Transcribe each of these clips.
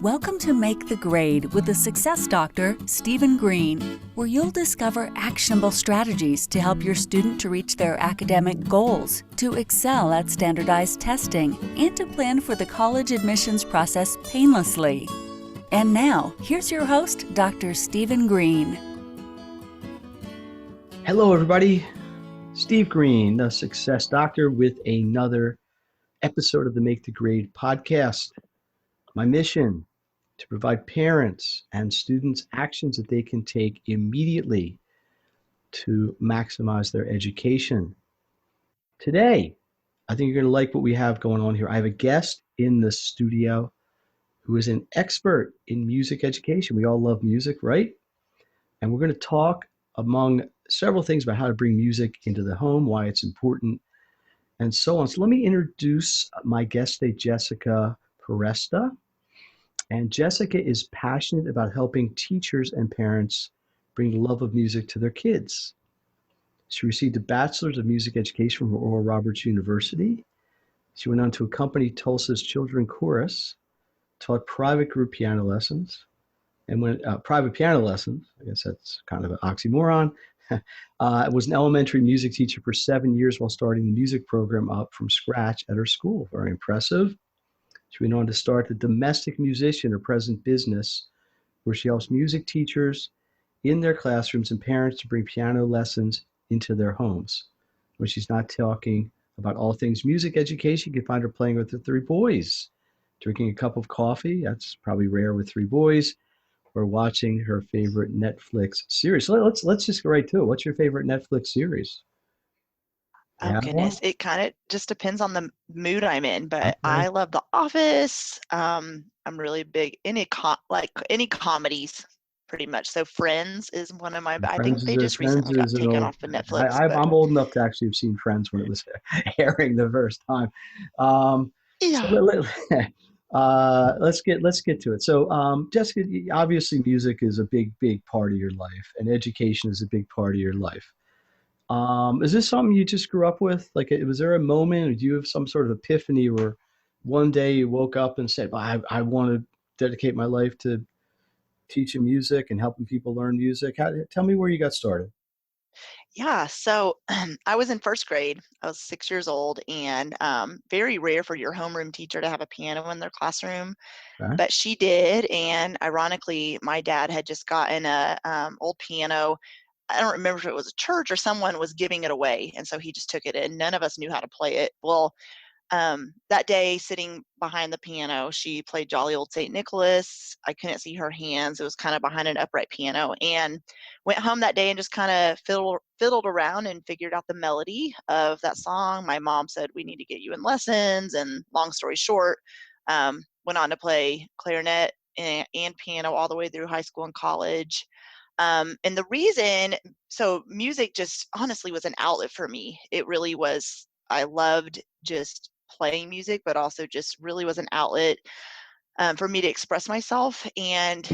Welcome to Make the Grade with the Success Doctor, Stephen Green, where you'll discover actionable strategies to help your student to reach their academic goals, to excel at standardized testing, and to plan for the college admissions process painlessly. And now, here's your host, Dr. Stephen Green. Hello, everybody. Steve Green, the Success Doctor, with another episode of the Make the Grade podcast. My mission, to provide parents and students actions that they can take immediately to maximize their education. Today, I think you're going to like what we have going on here. I have a guest in the studio who is an expert in music education. We all love music, right? And we're going to talk among several things about how to bring music into the home, why it's important, and so on. So let me introduce my guest today, Jessica Peresta. And Jessica is passionate about helping teachers and parents bring the love of music to their kids. She received a Bachelors of Music Education from Oral Roberts University. She went on to accompany Tulsa's Children chorus, taught private group piano lessons, and private piano lessons, I guess that's kind of an oxymoron, was an elementary music teacher for 7 years while starting the music program up from scratch at her school. Very impressive. She went on to start the Domestic Musician, her present business, where she helps music teachers in their classrooms and parents to bring piano lessons into their homes. When she's not talking about all things music education, you can find her playing with the three boys, drinking a cup of coffee. That's probably rare with three boys, or watching her favorite Netflix series. So let's just go right to it. What's your favorite Netflix series? Oh goodness, it kind of just depends on the mood I'm in, but I love The Office. I'm really big any comedies, pretty much. So Friends is one of my. I think they just recently got taken off of Netflix. I'm old enough to actually have seen Friends when it was airing the first time. Yeah. So let's get to it. So Jessica, obviously music is a big part of your life, and education is a big part of your life. Is this something you just grew up with? Like, was there a moment, or do you have some sort of epiphany where one day you woke up and said, well, I want to dedicate my life to teaching music and helping people learn music? Tell me where you got started. Yeah, so I was in first grade. I was 6 years old, and very rare for your homeroom teacher to have a piano in their classroom, Okay. but she did. And ironically, my dad had just gotten a old piano. I don't remember if it was a church or someone was giving it away, and so he just took it, and none of us knew how to play it. Well, that day, sitting behind the piano, she played Jolly Old St. Nicholas. I couldn't see her hands. It was kind of behind an upright piano, and went home that day and just kind of fiddled around and figured out the melody of that song. My mom said, we need to get you in lessons, and long story short, went on to play clarinet and piano all the way through high school and college. And the reason, so music just honestly was an outlet for me. It really was. I loved just playing music, but also just really was an outlet for me to express myself. And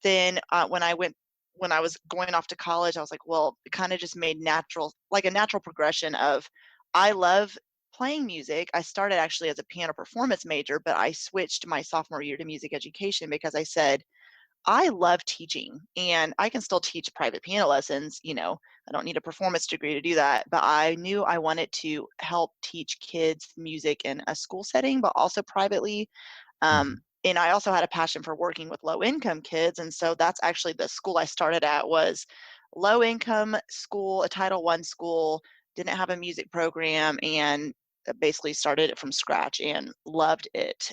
then when I was going off to college, I was like, well, it kind of just made like a natural progression of, I love playing music. I started actually as a piano performance major, but I switched my sophomore year to music education because I said, I love teaching, and I can still teach private piano lessons. I don't need a performance degree to do that, but I knew I wanted to help teach kids music in a school setting, but also privately. And I also had a passion for working with low income kids. And so that's actually the school I started at, was low income school, a Title I school, didn't have a music program, and basically started it from scratch and loved it.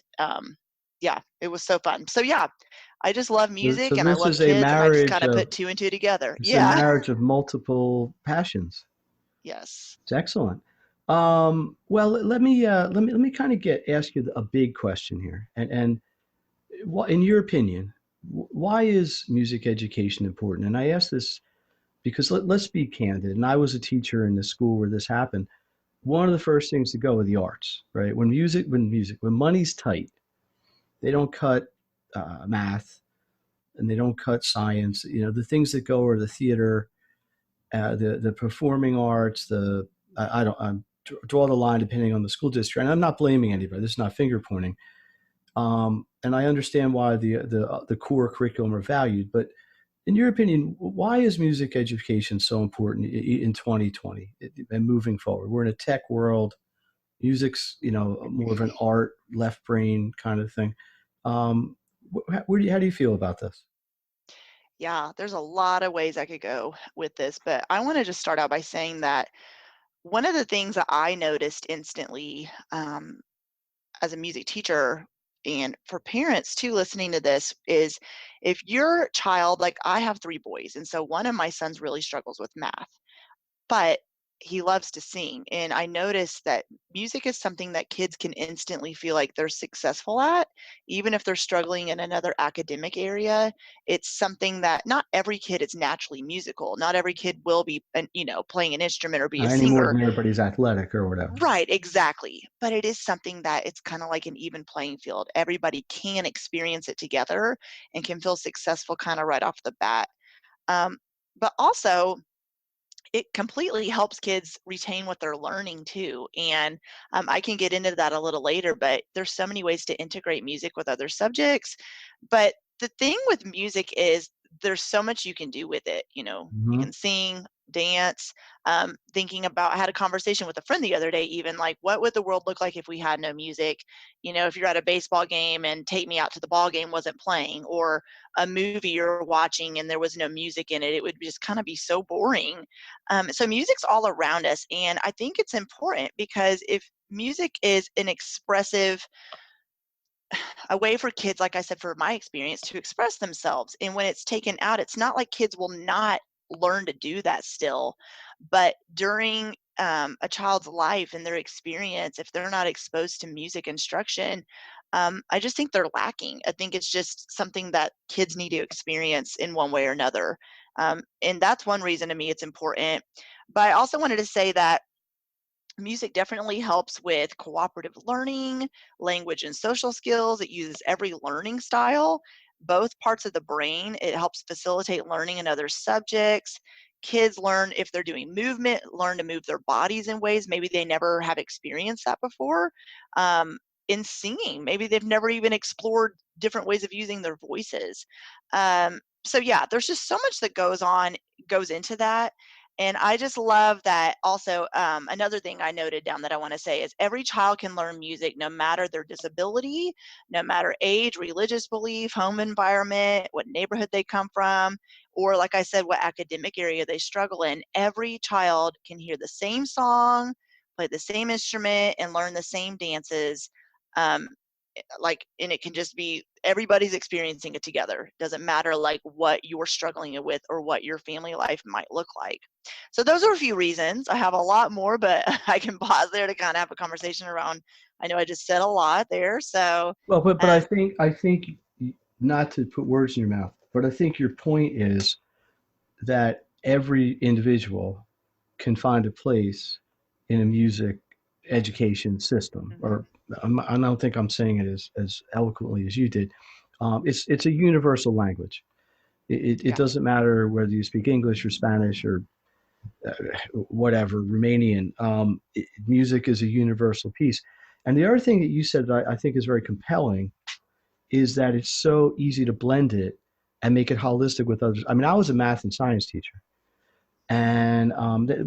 Yeah, it was so fun. So yeah, I just love music, So and I this love is a kids, and I just marriage kind of of put two and two together. it's a Yeah. marriage of multiple passions. Yes. It's excellent. Well, let me kind of ask you a big question here, and in your opinion, why is music education important? And I ask this because let's be candid. And I was a teacher in the school where this happened. One of the first things to go are the arts, right? When money's tight, they don't cut math, and they don't cut science. The things that go are the theater, the performing arts. I draw the line depending on the school district, and I'm not blaming anybody. This is not finger pointing. And I understand why the core curriculum are valued, but in your opinion, why is music education so important in 2020 and moving forward? We're in a tech world. Music's, more of an art, left brain kind of thing. Um, how do you feel about this? Yeah, there's a lot of ways I could go with this, but I want to just start out by saying that one of the things that I noticed instantly as a music teacher and for parents too listening to this is if your child, like I have three boys, and so one of my sons really struggles with math, but he loves to sing. And I noticed that music is something that kids can instantly feel like they're successful at, even if they're struggling in another academic area. It's something that not every kid is naturally musical. Not every kid will be, playing an instrument or be a Any more singer. than everybody's athletic or whatever. Right, exactly. But it is something that it's kind of like an even playing field. Everybody can experience it together and can feel successful kind of right off the bat. Um, but also, it completely helps kids retain what they're learning too. And I can get into that a little later, but there's so many ways to integrate music with other subjects. But the thing with music is there's so much you can do with it. You Hmm. can sing, dance. Thinking about, I had a conversation with a friend the other day, even like, what would the world look like if we had no music? If you're at a baseball game and Take Me Out to the Ball Game wasn't playing, or a movie you're watching and there was no music in it, it would just kind of be so boring. So music's all around us, and I think it's important because if music is an expressive, a way for kids, like I said, for my experience, to express themselves, and when it's taken out, it's not like kids will not learn to do that still, but during a child's life and their experience, if they're not exposed to music instruction, I just think they're lacking. I think it's just something that kids need to experience in one way or another. And that's one reason to me it's important. But I also wanted to say that music definitely helps with cooperative learning, language and social skills. It uses every learning style, both parts of the brain. It helps facilitate learning in other subjects. Kids learn, if they're doing movement, learn to move their bodies in ways maybe they never have experienced that before. In singing, maybe they've never even explored different ways of using their voices. So yeah, there's just so much that goes into that. And I just love that also, another thing I noted down that I want to say is every child can learn music no matter their disability, no matter age, religious belief, home environment, what neighborhood they come from, or like I said, what academic area they struggle in. Every child can hear the same song, play the same instrument, and learn the same dances. Um, and it can just be everybody's experiencing it together. Doesn't matter like what you're struggling with or what your family life might look like. So those are a few reasons. I have a lot more, but I can pause there to kind of have a conversation around. I know I just said a lot there. So Well, but I um, think not to put words in your mouth, but I think your point is that every individual can find a place in a music education system. mhm, Or I don't think I'm saying it as eloquently as you did. It's a universal language. It yeah. doesn't matter whether you speak English or Spanish or uh, whatever, Romanian. Music is a universal piece. And the other thing that you said that I think is very compelling is that it's so easy to blend it and make it holistic with others. I mean, I was a math and science teacher, and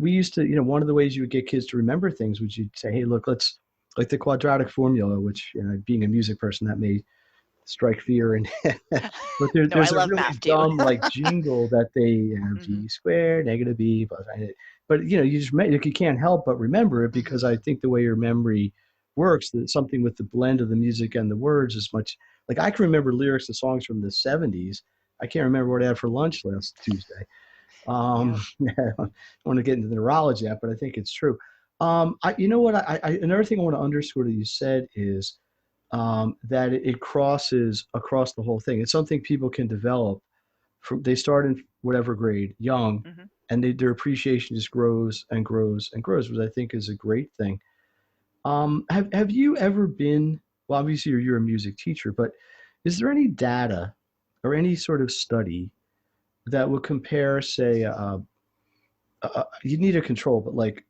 we used to, one of the ways you would get kids to remember things was you'd say, hey, look, let's like the quadratic formula, which, being a music person, that may strike fear. And but No, I there's a love really math too. dumb like jingle that they hmm g squared negative b plus, but you just you can't help but remember it hmm because I think the way your memory works, that something with the blend of the music and the words is much like I can remember lyrics to songs from the 70s. I can't remember what I had for lunch last Tuesday. Yep. I don't want to get into the neurology of that, but I think it's true. You know what? Another thing I want to underscore that you said is that it crosses across the whole thing. It's something people can develop from they start in whatever grade, young, hmm and their appreciation just grows and grows and grows, which I think is a great thing. Have you ever been? Well, obviously you're a music teacher, but is there any data or any sort of study that would compare, say, you need a control, but like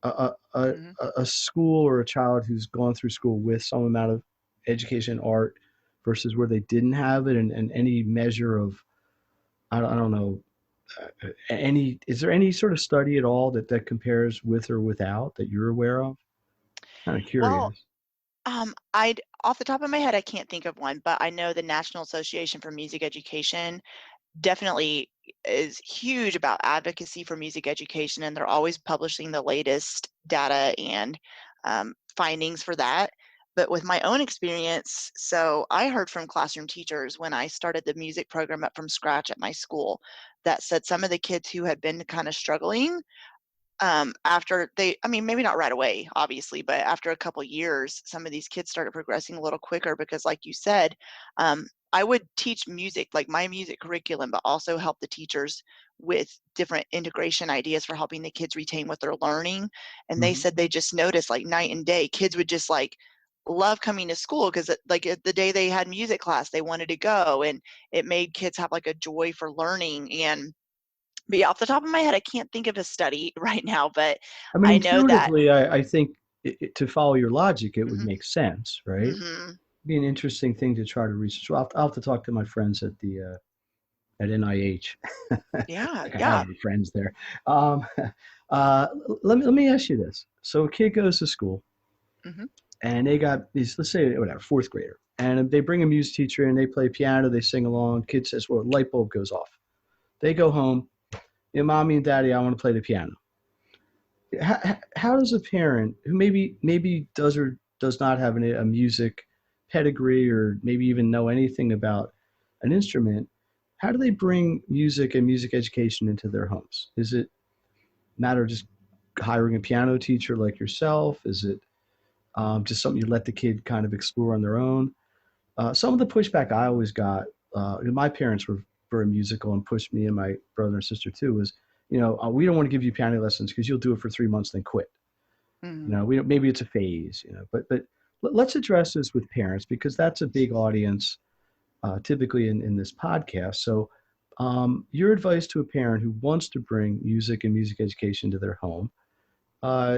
hmm a school or a child who's gone through school with some amount of education, art versus where they didn't have it, and any measure of, I don't know, is there any sort of study at all that compares with or without that you're aware of? Kind of Well, curious. I'd off the top of my head, I can't think of one, but I know the National Association for Music Education definitely is huge about advocacy for music education, and they're always publishing the latest data and findings for that. But with my own experience, so I heard from classroom teachers when I started the music program up from scratch at my school that said some of the kids who had been kind of struggling after they, I mean, maybe not right away, obviously, but after a couple years, some of these kids started progressing a little quicker because, like you said, I would teach music, like my music curriculum, but also help the teachers with different integration ideas for helping the kids retain what they're learning. And they Hmm. said they just noticed like night and day, kids would just like love coming to school because like the day they had music class, they wanted to go, and it made kids have like a joy for learning. And but yeah, off the top of my head, I can't think of a study right now, but I mean, I know that. intuitively, I think to follow your logic, it would Mhm, make sense, right? mhm. Be an interesting thing to try to research. Well, I'll have to talk to my friends at NIH. Yeah, Like I have yeah. friends there. Um, let me ask you this. So a kid goes to school Mhm. and they got these, let's say, whatever, fourth grader, and they bring a music teacher and they play piano, they sing along. Kid says, well, light bulb goes off. They go home. Yeah, mommy and daddy, I want to play the piano. How does a parent who maybe does or does not have a music pedigree, or maybe even know anything about an instrument, how do they bring music and music education into their homes? Is it a matter of just hiring a piano teacher like yourself? Is it just something you let the kid kind of explore on their own? Some of the pushback I always got, my parents were very musical and pushed me and my brother and sister too, was, we don't want to give you piano lessons because you'll do it for 3 months, then quit. Mhm. We don't, maybe it's a phase, but let's address this with parents because that's a big audience, typically in this podcast. So, your advice to a parent who wants to bring music and music education to their home,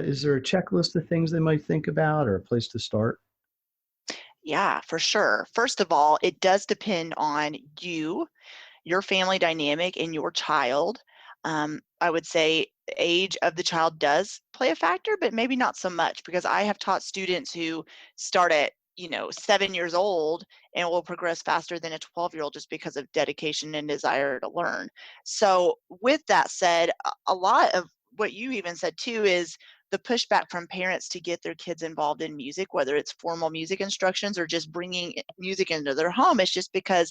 is there a checklist of things they might think about or a place to start? Yeah, for sure. First of all, it does depend on you, your family dynamic, and your child. I would say age of the child does play a factor, but maybe not so much because I have taught students who start at 7 years old and will progress faster than a 12-year-old just because of dedication and desire to learn. So, with that said, a lot of what you even said too is the pushback from parents to get their kids involved in music, whether it's formal music instructions or just bringing music into their home, is just because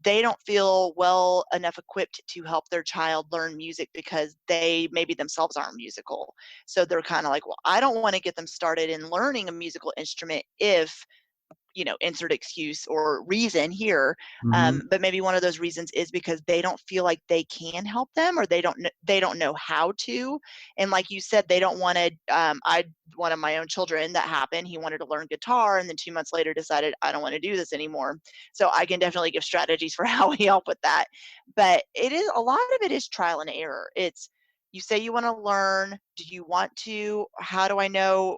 they don't feel well enough equipped to help their child learn music because they maybe themselves aren't musical. So they're kind of like, well, I don't want to get them started in learning a musical instrument if insert excuse or reason here. Mm-hmm. But maybe one of those reasons is because they don't feel like they can help them, or they don't know how to. And like you said, they don't want to. I One of my own children that happened. He wanted to learn guitar, and then 2 months later decided I don't want to do this anymore. So I can definitely give strategies for how we help with that. But it is a lot of it is trial and error. It's you say you want to learn. Do you want to? How do I know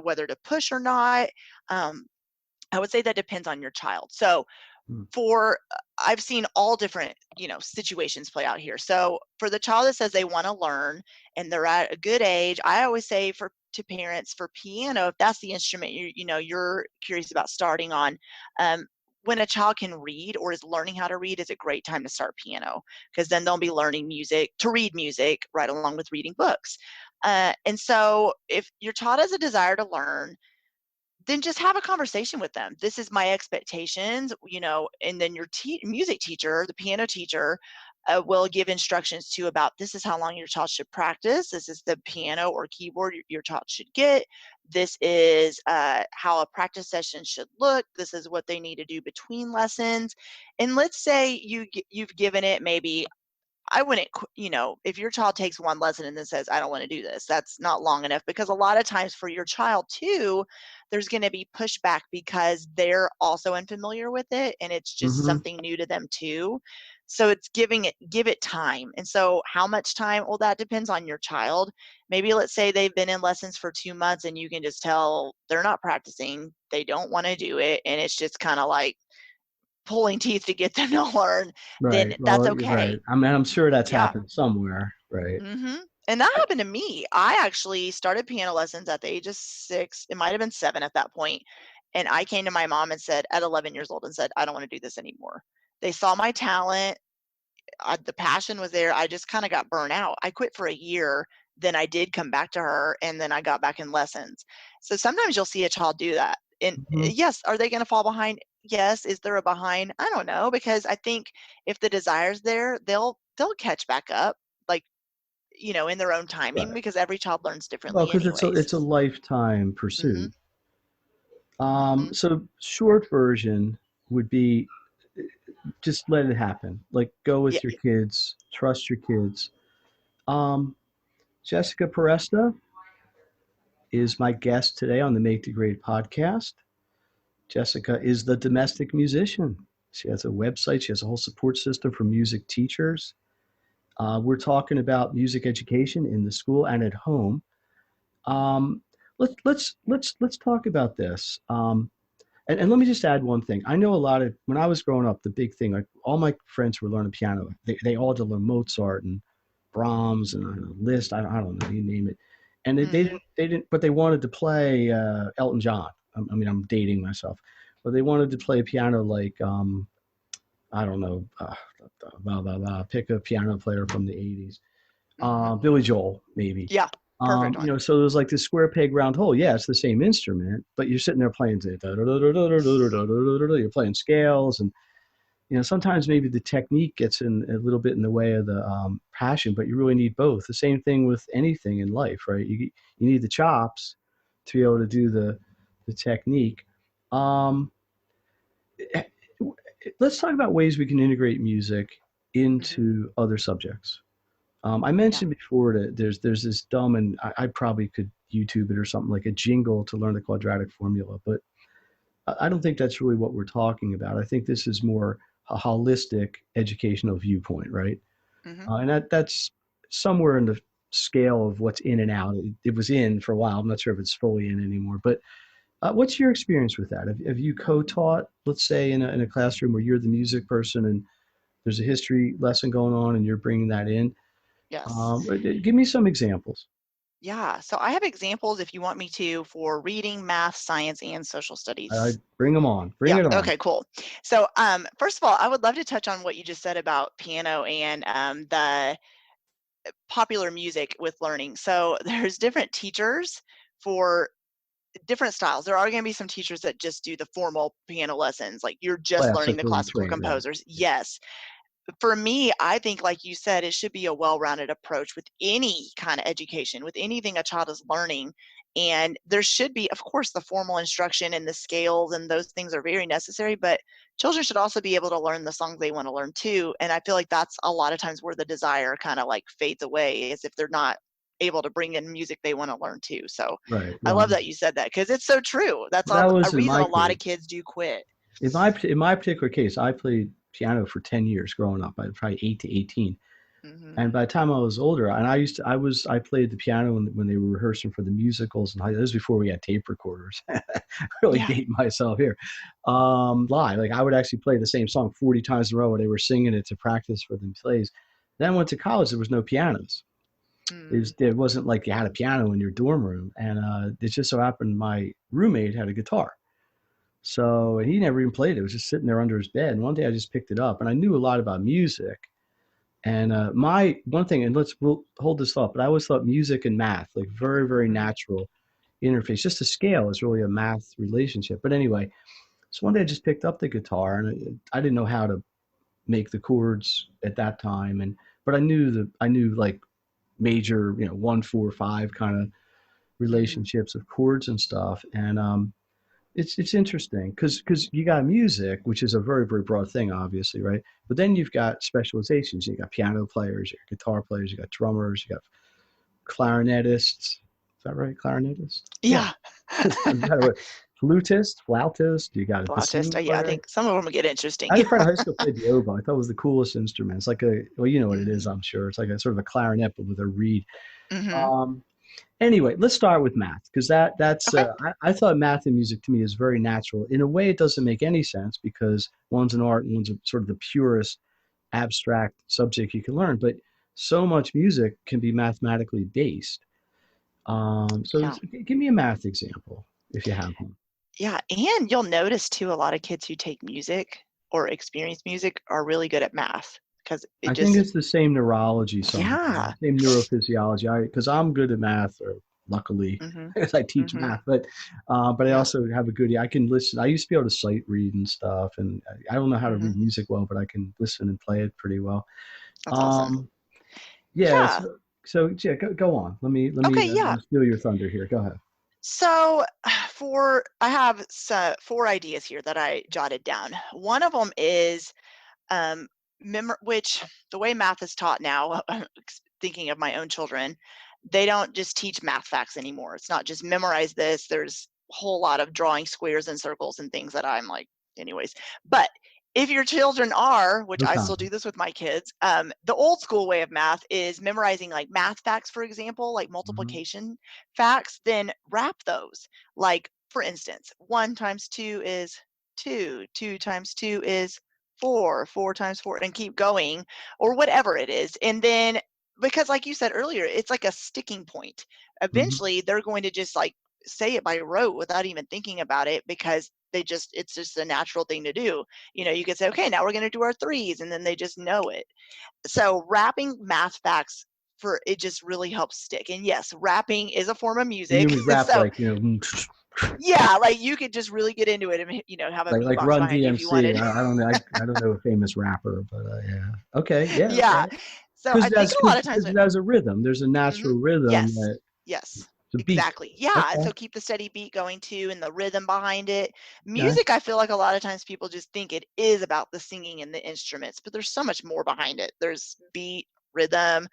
whether to push or not? Um, I would say that depends on your child. So for I've seen all different, situations play out here. So for the child that says they want to learn and they're at a good age, I always say for to parents for piano, if that's the instrument you're curious about starting on, um, when a child can read or is learning how to read is a great time to start piano because then they'll be learning music to read music right along with reading books. And so if your child has a desire to learn, then just have a conversation with them. This is my expectations, and then your music teacher, the piano teacher, will give instructions to about this is how long your child should practice. This is the piano or keyboard your child should get. This is how a practice session should look. This is what they need to do between lessons. And let's say you've given it maybe I wouldn't, if your child takes one lesson and then says, I don't want to do this, that's not long enough because a lot of times for your child too, there's going to be pushback because they're also unfamiliar with it and it's just Mm-hmm. something new to them too. So it's give it time. And so how much time? Well, that depends on your child. Maybe let's say they've been in lessons for 2 months and you can just tell they're not practicing, they don't want to do it. And it's just kind of like, pulling teeth to get them to learn, then Right. that's Well, you're right. okay. I mean, I'm sure that's Yeah. happened somewhere. Right. And that happened to me. I actually started piano lessons at the age of 6. It might have been 7 at that point. And I came to my mom and said, at 11 years old, and said, I don't want to do this anymore. They saw my talent. The passion was there. I just kind of got burnt out. I quit for a year. Then I did come back to her, and then I got back in lessons. So sometimes you'll see a child do that. And Hmm. yes, are they going to fall behind? Yes. Is there a behind? I don't know, because I think if the desire's there, they'll catch back up, like, in their own timing, Right. because every child learns Well, differently because anyways. it's a lifetime Mhm. pursuit. Mhm. So short version would be just let it happen. Like go Yeah. with your kids, trust your kids. Um, Jessica Peresta is my guest today on the Make the Grade podcast. Jessica is the domestic musician. She has a website. She has a whole support system for music teachers. We're talking about music education in the school and at home. Um, let's talk about this. And let me just add one thing. I know a lot of when I was growing up, the big thing, like all my friends were learning piano. They all did learn Mozart and Brahms and Liszt. I don't know, you name it. And Mhm. they didn't, but they wanted to play Elton John. I mean, I'm dating myself, but they wanted to play piano like I don't know, blah blah blah. Pick a piano player from the '80s. Mhm. Billy Joel, maybe. Yeah. Perfect one. So there's like this square peg round hole. Yeah, it's the same instrument, but you're sitting there playing you're playing scales, and sometimes maybe the technique gets in a little bit in the way of the passion, but you really need both. The same thing with anything in life, right? You need the chops to be able to do the technique. Um, let's talk about ways we can integrate music Mhm. into other subjects. I Yeah. mentioned before that there's this dumb, and I probably could YouTube it or something like a jingle to learn the quadratic formula, but I don't think that's really what we're talking about. I think this is more a holistic educational viewpoint, right? Mhm. And that's somewhere in the scale of what's in and out. It was in for a while. I'm not sure if it's fully in anymore, but what's your experience with that? Have you co-taught, let's say, in a classroom where you're the music person and there's a history lesson going on and you're bringing that in? Yes. Give me some examples. Yeah. So I have examples, if you want me to, for reading, math, science, and social studies. Bring them on. Bring Yeah. it on. Okay, cool. So, first of all, I would love to touch on what you just said about piano and the popular music with learning. So there's different teachers for different styles. There are going to be some teachers that just do the formal piano lessons, like you're just learning the Classically classical trained, right? composers. Yes. For me, I think, like you said, it should be a well-rounded approach with any kind of education, with anything a child is learning. And there should be, of course, the formal instruction and the scales, and those things are very necessary, but children should also be able to learn the songs they want to learn too. And I feel like that's a lot of times where the desire kind of like fades away, is if they're not able to bring in music they want to learn too. So Right. I Well, love that you said that, because it's so true. That's that a was in reason my a lot of case. kids do quit. In my particular case, I played piano for 10 years growing up. I was probably 8 to 18. Hmm. And by the time I was older, and I played the piano when they were rehearsing for the musicals. And this was before we had tape recorders. Really Yeah. dating myself here. Live. Like I would actually play the same song 40 times in a row when they were singing it to practice for the plays. Then I went to college, there was no pianos. Mm. It wasn't like you had a piano in your dorm room. And it just so happened my roommate had a guitar. So and he never even played it. It was just sitting there under his bed. And one day I just picked it up, and I knew a lot about music. And my one thing, and we'll hold this thought, but I always thought music and math, like very, very Mhm. natural interface. Just the scale is really a math relationship. But anyway, so one day I just picked up the guitar, and I didn't know how to make the chords at that time, and but I knew like major, 1, 4, 5 kind of Mhm. relationships of chords and stuff. And it's interesting because you got music, which is a very, very broad thing, obviously, right? But then you've got specializations. You got piano players, you got guitar players, you got drummers, you got clarinetists. Is that right? Clarinetist? Yeah. Yeah. You got a flutist, flautist. You got a Flautist, bassoon yeah, I player. think some of them get interesting. I had a friend in high school who played the oboe. I thought it was the coolest instrument. It's like well, you know what it is, Mhm. I'm sure. It's like a sort of a clarinet, but with a reed. Mhm. Um, Anyway, let's start with math because that's Okay. I thought math and music to me is very natural. In a way, it doesn't make any sense because one's an art and one's a, sort of the purest abstract subject you can learn. But so much music can be mathematically based. Yeah. Give me a math example if you have one. Yeah. And you'll notice too, a lot of kids who take music or experience music are really good at math because it I think just, it's the same neurology somewhere, yeah. same neurophysiology. Because I'm good at math, or luckily, Mm-hmm. because I teach Mm-hmm. math, but I Yeah. also have a good. I can listen. I used to be able to sight read and stuff, and I don't know how to Mm-hmm. read music well, but I can listen and play it pretty well. That's awesome. Um, yeah. Yeah. So yeah, go on. Let me Okay. Yeah. steal your thunder here. Go ahead. So I have four ideas here that I jotted down. One of them is um, which the way math is taught now, thinking of my own children, they don't just teach math facts anymore. It's not just memorize this. There's a whole lot of drawing squares and circles and things that I'm like, anyways. But if your children are, which No I still comment. do this with my kids, the old school way of math is memorizing like math facts, for example, like Hmm. multiplication facts, then wrap those. Like, for instance, 1 times 2 is 2, 2 times 2 is 4, 4 times 4, and keep going, or whatever it is. And then, because like you said earlier, it's like a sticking point. Hmm. Eventually, they're going to just like say it by rote without even thinking about it because it's just a natural thing to do. You could say, okay, now we're going to do our threes, and then they just know it. So wrapping math facts for it just really helps stick. And yes, rapping is a form of And you music. would rap So like yeah, like you could just really get into it and have a like beatbox Run behind you if you DMC. wanted. I don't know. I don't know a famous rapper, but yeah. Okay. Yeah. Yeah. Okay. So Because I think that's a lot of times because it has a rhythm. There's a Mhm. natural rhythm Yes. that Yes. the beat. Exactly. Yeah, Okay. so keep the steady beat going too and the rhythm behind it. Okay. Music, I feel like a lot of times people just think it is about the singing and the instruments, but there's so much more behind it. There's beat, rhythm,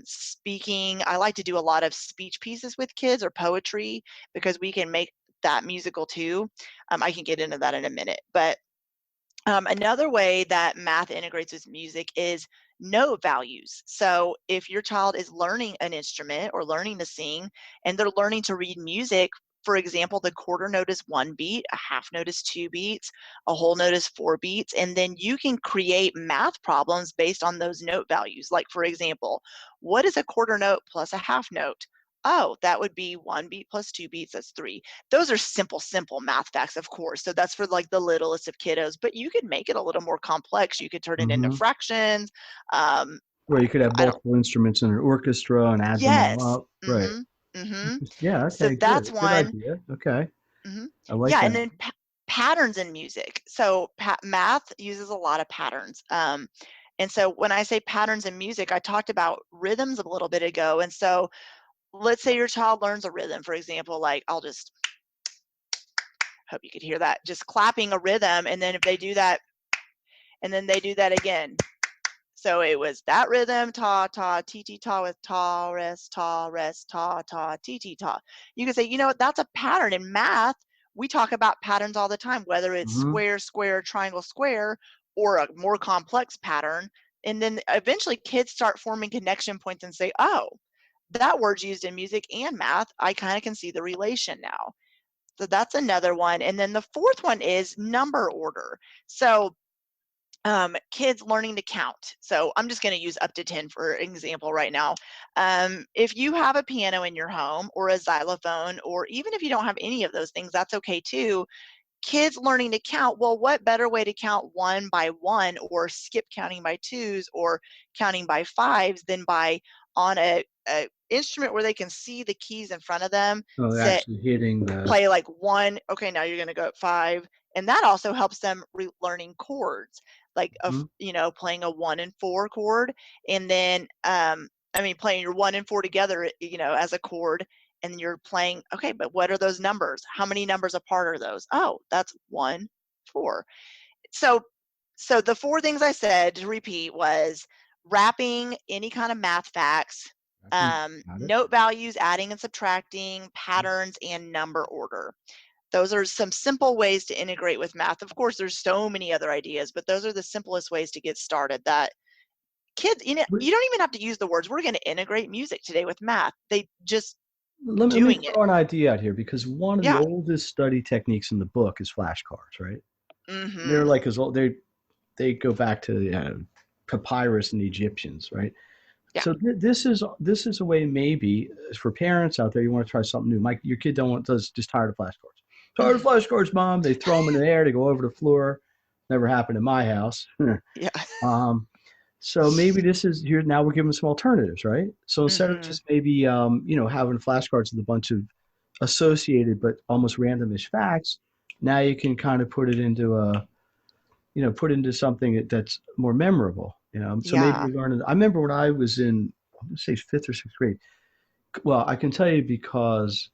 speaking. I like to do a lot of speech pieces with kids or poetry because we can make that musical too. I can get into that in a minute, but another way that math integrates with music is note values. So if your child is learning an instrument or learning to sing and they're learning to read music, for example, the quarter note is 1 beat, a half note is 2 beats, a whole note is 4 beats, and then you can create math problems based on those note values. Like, for example, what is a quarter note plus a half note? Oh, that would be 1 beat plus 2 beats, that's 3. Those are simple math facts, of course. So that's for like the littlest of kiddos, but you could make it a little more complex. You could turn it into Mm-hmm. fractions. Um, Where you could have I don't, multiple instruments in an orchestra and add them all yes. up. Right. Mm-hmm. Yeah. So Okay. that's Good. Good one. idea. Okay. hmm I like Yeah. And that. then patterns in music. So math uses a lot of patterns. And so when I say patterns in music, I talked about rhythms a little bit ago. And so let's say your child learns a rhythm, for example, like I'll just hope you could hear that, just clapping a rhythm. And then if they do that, and then they do that again. So it was that rhythm, ta, ta, ti, ti, ta with ta, rest, ta, rest, ta, ta, ti, ti, ta. You can say, that's a pattern. In math, we talk about patterns all the time, whether it's Mm-hmm. square, square, triangle, square, or a more complex pattern. And then eventually kids start forming connection points and say, oh, that word's used in music and math. I kind of can see the relation now. So that's another one. And then the fourth one is number order. So kids learning to count. So I'm just going to use up to 10 for example right now. If you have a piano in your home or a xylophone, or even if you don't have any of those things, that's okay too. Kids learning to count, well, what better way to count one by one or skip counting by twos or counting by fives than by on a instrument where they can see the keys in front of them, Oh, they're set actually hitting the. play like one, okay, now you're going to go at five. And that also helps them learning chords, like Mhm. playing a 1 and 4 chord. And then playing your 1 and 4 together, as a chord. And you're playing, okay, but what are those numbers? How many numbers apart are those? Oh, that's 1, 4. So so the four things I said to repeat was wrapping any kind of math facts, Got it. note values, adding and subtracting, patterns, and number order. Those are some simple ways to integrate with math. Of course, there's so many other ideas, but those are the simplest ways to get started that kids, Wait, you don't even have to use the words, we're going to integrate music today with math. They just let me doing it. throw an idea out here because one of the Yeah. oldest study techniques in the book is flashcards, right? They're Mm-hmm. like as old. They go back to papyrus and the Egyptians, right? Yeah. So this is a way maybe for parents out there. You want to try something new. Mike, your kid does just tired of flashcards. Tired of flashcards, mom. They throw them in the air. They go over the floor. Never happened in my house. Yeah. um, so maybe this is here now. We're giving some alternatives, right? So instead of Mm-hmm. just maybe having flashcards with a bunch of associated but almost randomish facts, now you can kind of put into something that's more memorable. So maybe Yeah. you're learning. I remember when I was in, I'm going to say fifth or sixth grade. Well, I can tell you because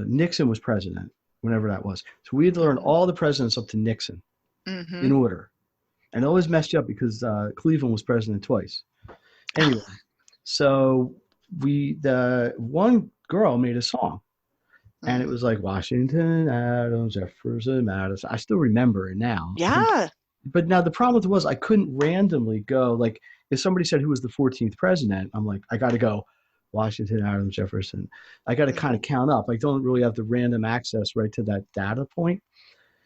Nixon was president, whenever that was. So we had to learn Mm-hmm. all the presidents up to Nixon Mm-hmm. in order, and it always messed you up because Cleveland was president twice. Anyway, so the one girl made a song, and it Mm-hmm. was like Washington, Adams, Jefferson, Madison. I still remember it now. Yeah. But now the problem was I couldn't randomly go like if somebody said who was the 14th president, I'm like I got to go Washington, Adams, Jefferson. I got to kind Mm-hmm. of count up. I don't really have the random access right to that data point.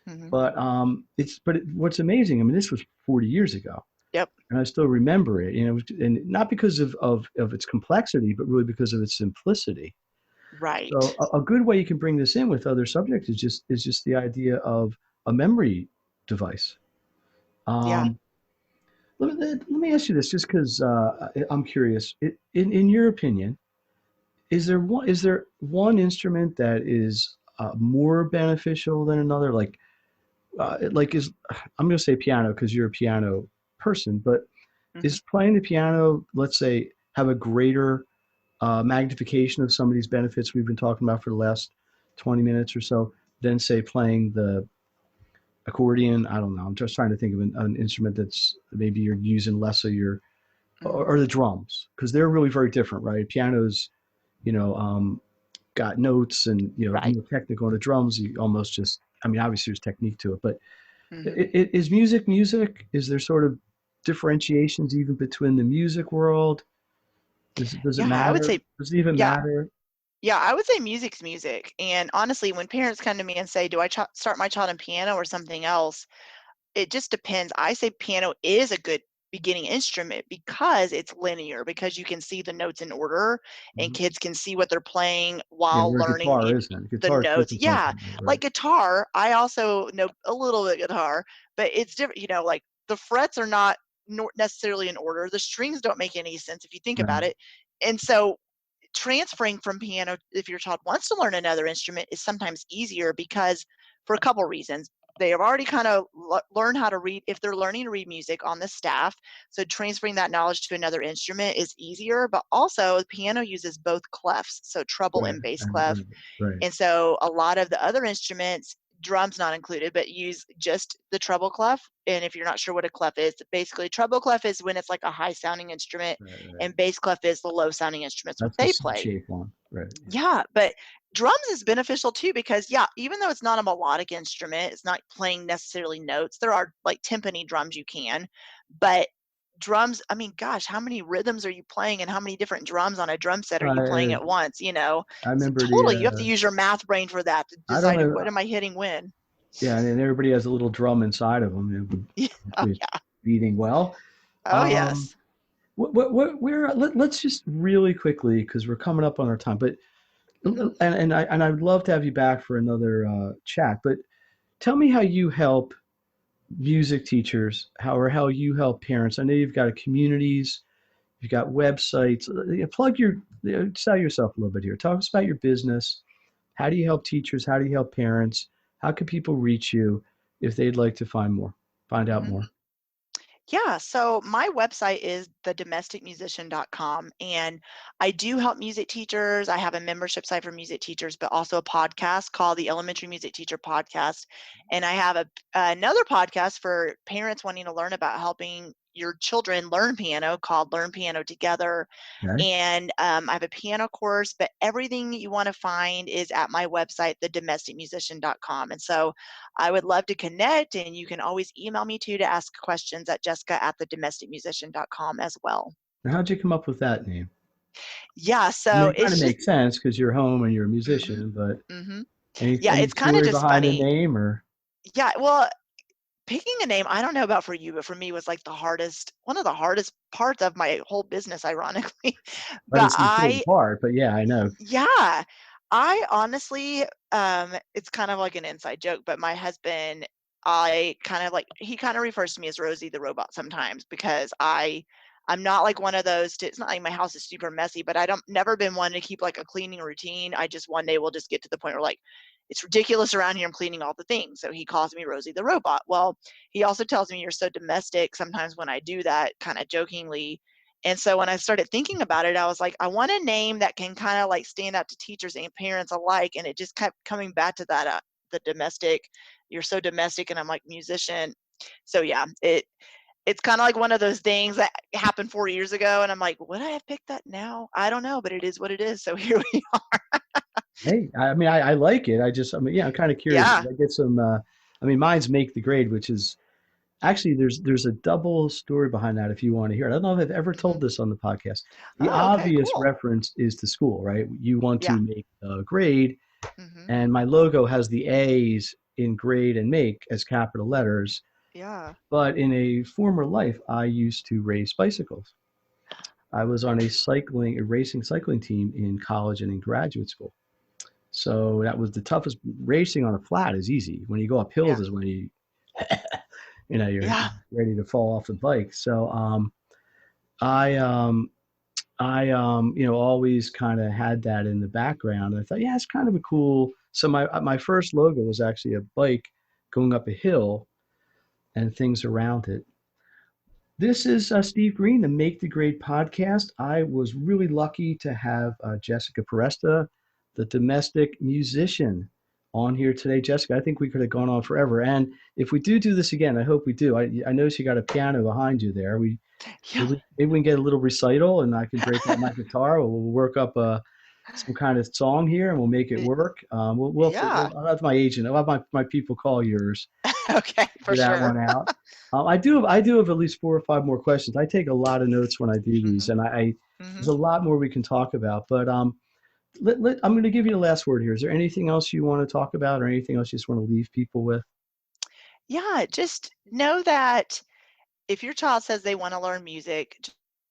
Mm-hmm. But what's amazing. I mean, this was 40 years ago, Yep. and I still remember it. And not because of its complexity, but really because of its simplicity. So Right. a good way you can bring this in with other subjects is just the idea of a memory device. Yeah. Um, let me ask you this, just because I'm curious. In your opinion, is there one instrument that is more beneficial than another? Like is I'm going to say piano because you're a piano person, but Mm-hmm. is playing the piano, let's say, have a greater magnification of some of these benefits we've been talking about for the last 20 minutes or so than say playing the accordion? I don't know. I'm just trying to think of an instrument that's maybe you're using less of your Mm-hmm. or the drums because they're really very different, right? Piano's, you know, got notes and Right. more technical. On the drums, you almost just, I mean, obviously there's technique to it, but Mm-hmm. is music music? Is there sort of differentiations even between the music world? Does it Yeah. I would matter? say. Does it even Yeah. matter? Yeah, I would say music's music. And honestly, when parents come to me and say, "Do I start my child in piano or something else?" It just depends. I say piano is a good beginning instrument because it's linear, because you can see the notes in order and Mhm. kids can see what they're playing Yeah, while where learning guitar isn't. the Guitar is notes. difficult. Yeah, Right. like guitar, I also know a little bit of guitar, but it's different. Like the frets are not necessarily in order. The strings don't make any sense if you think Right. about it. And so transferring from piano, if your child wants to learn another instrument, is sometimes easier because for a couple reasons. They have already kind of learned how to read if they're learning to read music on the staff. So transferring that knowledge to another instrument is easier, but also the piano uses both clefs, so treble Right. and bass And clef. right. Right. And so a lot of the other instruments, drums not included, but use just the treble clef. And if you're not sure what a clef is, basically treble clef is when it's like a high sounding instrument, Right. Right. and bass clef is the low sounding instruments what That's the they C play. shape one. Right. Yeah, but drums is beneficial too because yeah, even though it's not a melodic instrument, it's not playing necessarily notes. There are like timpani drums you can, but drums, I mean, gosh, how many rhythms are you playing and how many different drums on a drum set are you playing I at once? I So remember totally, you have to the use your math brain for that to I don't decide know. what am I hitting when. Yeah, and everybody has a little drum inside of them. Yeah. Oh Hopefully it's yeah. beating well. Oh Um, yes. let's just really quickly because we're coming up on our time. But Hmm. and I would love to have you back for another chat. But tell me how you help music teachers, how you help parents. I know you've got communities, you've got websites. Plug sell yourself a little bit here. Talk us about your business. How do you help teachers? How do you help parents? How can people reach you if they'd like to find out Hmm. more? Yeah, so my website is thedomesticmusician.com, and I do help music teachers. I have a membership site for music teachers, but also a podcast called the Elementary Music Teacher Podcast. And I have another podcast for parents wanting to learn about helping your children learn piano called Learn Piano Together. Okay. And I have a piano course, but everything you want to find is at my website, thedomesticmusician.com. And so I would love to connect, and you can always email me too to ask questions at jessica@thedomesticmusician.com as well. Now, how'd you come up with that name? Yeah, I mean, so it kind of it's just makes sense because you're home and you're a mhm, musician, but mhm. Yeah, any it's kinda story just behind the funny. name or? Yeah, well, picking a name, I don't know about for you, but for me was like one of the hardest parts of my whole business, ironically. I But didn't see you pull it apart, but yeah, I know. yeah, I honestly, it's kind of like an inside joke, but my husband, I kind of like, he kind of refers to me as Rosie the robot sometimes because I'm not like one of those it's not like my house is super messy, but I don't never been one to keep like a cleaning routine. I just one day will just get to the point where like it's ridiculous around here. I'm cleaning all the things. So he calls me Rosie the robot. Well, he also tells me you're so domestic sometimes when I do that, kind of jokingly. And so when I started thinking about it, I was like, I want a name that can kind of like stand out to teachers and parents alike. And it just kept coming back to that, the domestic. You're so domestic, and I'm like musician. So yeah, it's kind of like one of those things that happened 4 years ago, and I'm like, would I have picked that now? I don't know, but it is what it is. So here we are. Hey, I mean, I like it. I mean, yeah, I'm kind of curious Yeah. because I get some. I mean, mine's Make the Grade, which is actually there's a double story behind that if you want to hear it. I don't know if I've ever told Hmm. this on the podcast. The Oh, okay, obvious cool. reference is to school, right? You want Yeah. to make a grade, Hmm. and my logo has the A's in grade and make as capital letters. Yeah. But in a former life, I used to race bicycles. I was on a racing cycling team in college and in graduate school. So that was the toughest. Racing on a flat is easy. When you go up hills Yeah. is when you're Yeah. ready to fall off the bike. So I always kind of had that in the background. I thought, yeah, it's kind of a cool. So my first logo was actually a bike going up a hill and things around it. This is Steve Green, the Make the Grade podcast. I was really lucky to have Jessica Peresta, the domestic musician, on here today. Jessica, I think we could have gone on forever. And if we do this again, I hope we do. I noticed you got a piano behind you there. Yeah. Maybe we can get a little recital, and I can break out my guitar. We'll work up some kind of song here, and we'll make it Y- work. Yeah. I'll have my agent. I'll have my people call yours Okay, for for that sure. one out. I do have at least 4 or 5 more questions. I take a lot of notes when I do these, Hmm. and there's Hmm. a lot more we can talk about. But I'm going to give you the last word here. Is there anything else you want to talk about, or anything else you just want to leave people with? Yeah, just know that if your child says they want to learn music,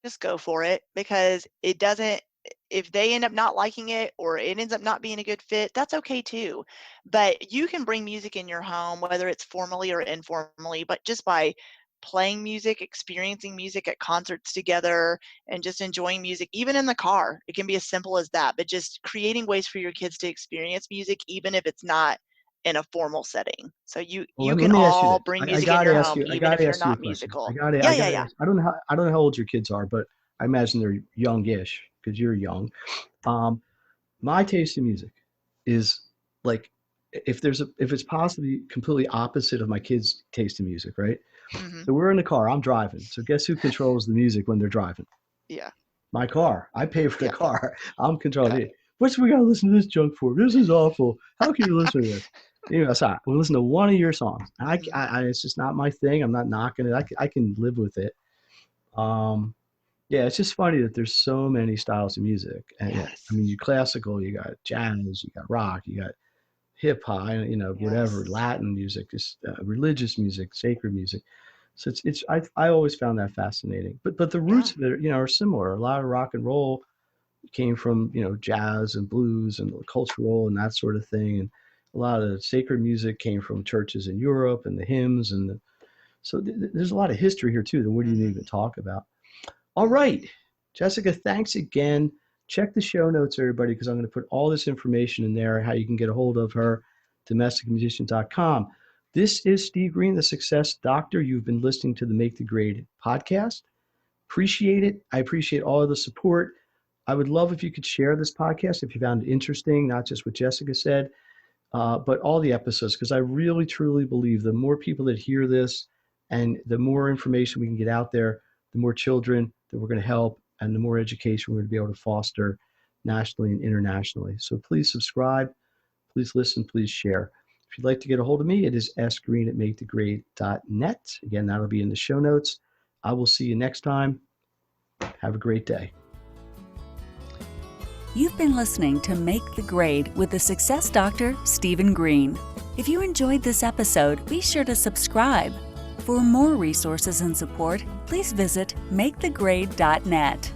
just go for it because it doesn't, if they end up not liking it or it ends up not being a good fit, that's okay too. But you can bring music in your home, whether it's formally or informally, but just by playing music, experiencing music at concerts together, and just enjoying music, even in the car. It can be as simple as that, but just creating ways for your kids to experience music, even if it's not in a formal setting. So Well, you let can me ask you all this. bring I music in got to your ask home, you. I even got if to you're ask you a not question. musical. I Yeah, got yeah, to yeah. ask. I don't know how old your kids are, but I imagine they're youngish because you're young. Um, my taste in music is like if it's possibly completely opposite of my kids' taste in music, right? Mhm. So we're in the car. I'm driving. So guess who controls the music when they're driving? Yeah, My car. I pay for the yeah, car. I'm controlling got it. What's we gotta listen to this junk for? This is awful. How can you listen to this? So we listen to one of your songs. Mhm. It's just not my thing. I'm not knocking it. I can live with it. Um, yeah, it's just funny that there's so many styles of music. And yeah, I Yes, mean, you classical, you got jazz, you got rock, you got hip hop, whatever, yes. Latin music, just religious music, sacred music. So I always found that fascinating. But the Yeah, roots of it, are similar. A lot of rock and roll came from, jazz and blues and cultural and that sort of thing. And a lot of sacred music came from churches in Europe and the hymns so there's a lot of history here too that we didn't even mhm, talk about. All right, mhm. Jessica, thanks again. Check the show notes, everybody, because I'm going to put all this information in there, how you can get a hold of her, domesticmusician.com. This is Steve Green, the Success Doctor. You've been listening to the Make the Grade podcast. Appreciate it. I appreciate all of the support. I would love if you could share this podcast if you found it interesting, not just what Jessica said, but all the episodes, because I really, truly believe the more people that hear this and the more information we can get out there, the more children that we're going to help and the more education we're going to be able to foster nationally and internationally. So please subscribe, please listen, please share. If you'd like to get a hold of me, it is sgreen@makethegrade.net. Again, that'll be in the show notes. I will see you next time. Have a great day. You've been listening to Make the Grade with the Success Doctor, Stephen Green. If you enjoyed this episode, be sure to subscribe. For more resources and support, please visit makethegrade.net.